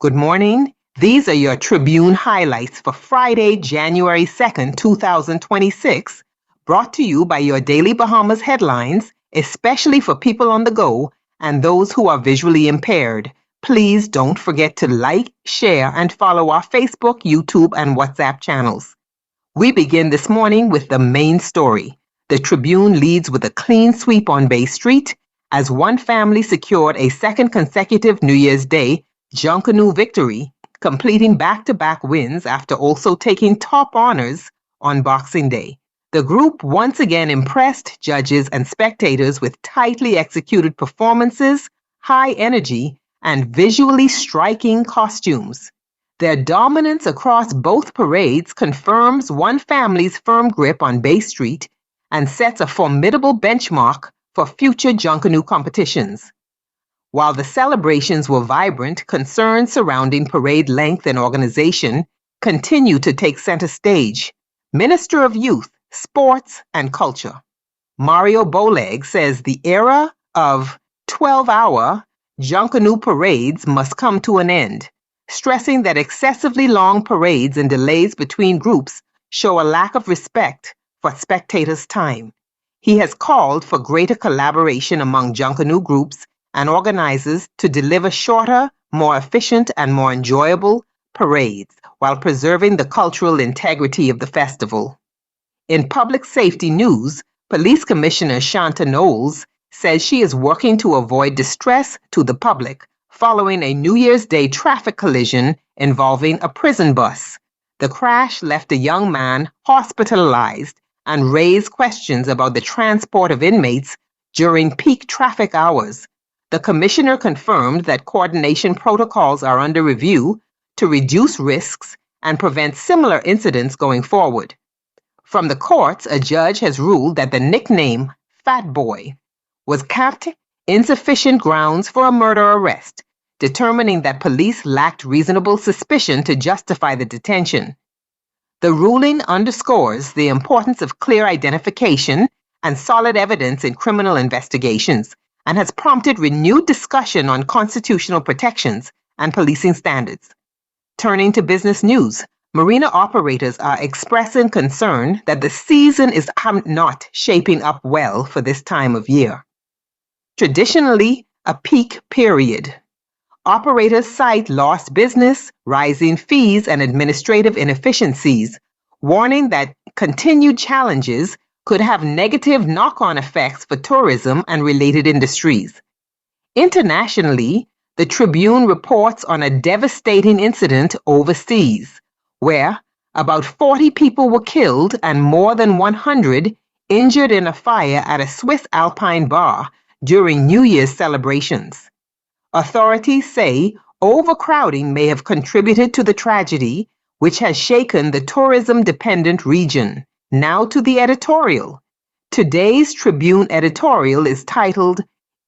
Good morning. These are your Tribune highlights for Friday, January 2nd, 2026, brought to you by your Daily Bahamas headlines, especially for people on the go and those who are visually impaired. Please don't forget to like, share, and follow our Facebook, YouTube, and WhatsApp channels. We begin this morning with the main story. The Tribune leads with a clean sweep on Bay Street as one family secured a second consecutive New Year's Day Junkanoo victory, completing back-to-back wins after also taking top honors on Boxing Day. The group once again impressed judges and spectators with tightly executed performances, high energy, and visually striking costumes. Their dominance across both parades confirms one family's firm grip on Bay Street and sets a formidable benchmark for future Junkanoo competitions. While the celebrations were vibrant, concerns surrounding parade length and organization continue to take center stage. Minister of Youth, Sports, and Culture Mario Bowleg says the era of 12-hour Junkanoo parades must come to an end, stressing that excessively long parades and delays between groups show a lack of respect for spectators' time. He has called for greater collaboration among Junkanoo groups and organizers to deliver shorter, more efficient, and more enjoyable parades while preserving the cultural integrity of the festival. In public safety news, Police Commissioner Shanta Knowles says she is working to avoid distress to the public following a New Year's Day traffic collision involving a prison bus. The crash left a young man hospitalized and raised questions about the transport of inmates during peak traffic hours. The commissioner confirmed that coordination protocols are under review to reduce risks and prevent similar incidents going forward. From the courts, a judge has ruled that the nickname Fat Boy was capped insufficient grounds for a murder arrest, determining that police lacked reasonable suspicion to justify the detention. The ruling underscores the importance of clear identification and solid evidence in criminal investigations, and has prompted renewed discussion on constitutional protections and policing standards. Turning to business news, marina operators are expressing concern that the season is not shaping up well for this time of year. Traditionally, a peak period. Operators cite lost business, rising fees, and administrative inefficiencies, warning that continued challenges could have negative knock-on effects for tourism and related industries. Internationally, the Tribune reports on a devastating incident overseas, where about 40 people were killed and more than 100 injured in a fire at a Swiss alpine bar during New Year's celebrations. Authorities say overcrowding may have contributed to the tragedy, which has shaken the tourism-dependent region. Now to the editorial. Today's Tribune editorial is titled,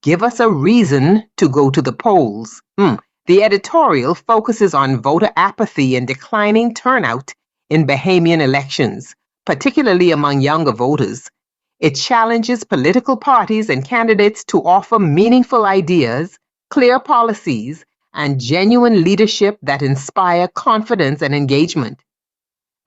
"Give Us a Reason to Go to the Polls." The editorial focuses on voter apathy and declining turnout in Bahamian elections, particularly among younger voters. It challenges political parties and candidates to offer meaningful ideas, clear policies, and genuine leadership that inspire confidence and engagement.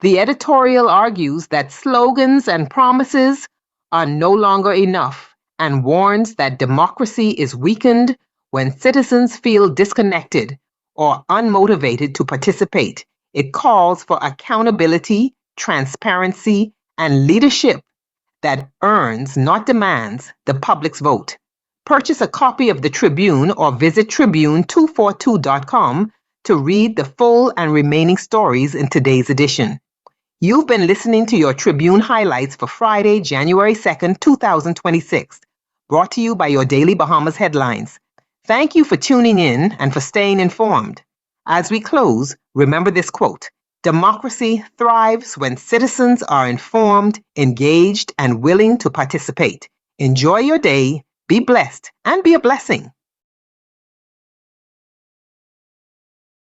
The editorial argues that slogans and promises are no longer enough and warns that democracy is weakened when citizens feel disconnected or unmotivated to participate. It calls for accountability, transparency, and leadership that earns, not demands, the public's vote. Purchase a copy of the Tribune or visit tribune242.com to read the full and remaining stories in today's edition. You've been listening to your Tribune highlights for Friday, January 2nd, 2026, brought to you by your Daily Bahamas headlines. Thank you for tuning in and for staying informed. As we close, remember this quote: "Democracy thrives when citizens are informed, engaged, and willing to participate." Enjoy your day, be blessed, and be a blessing.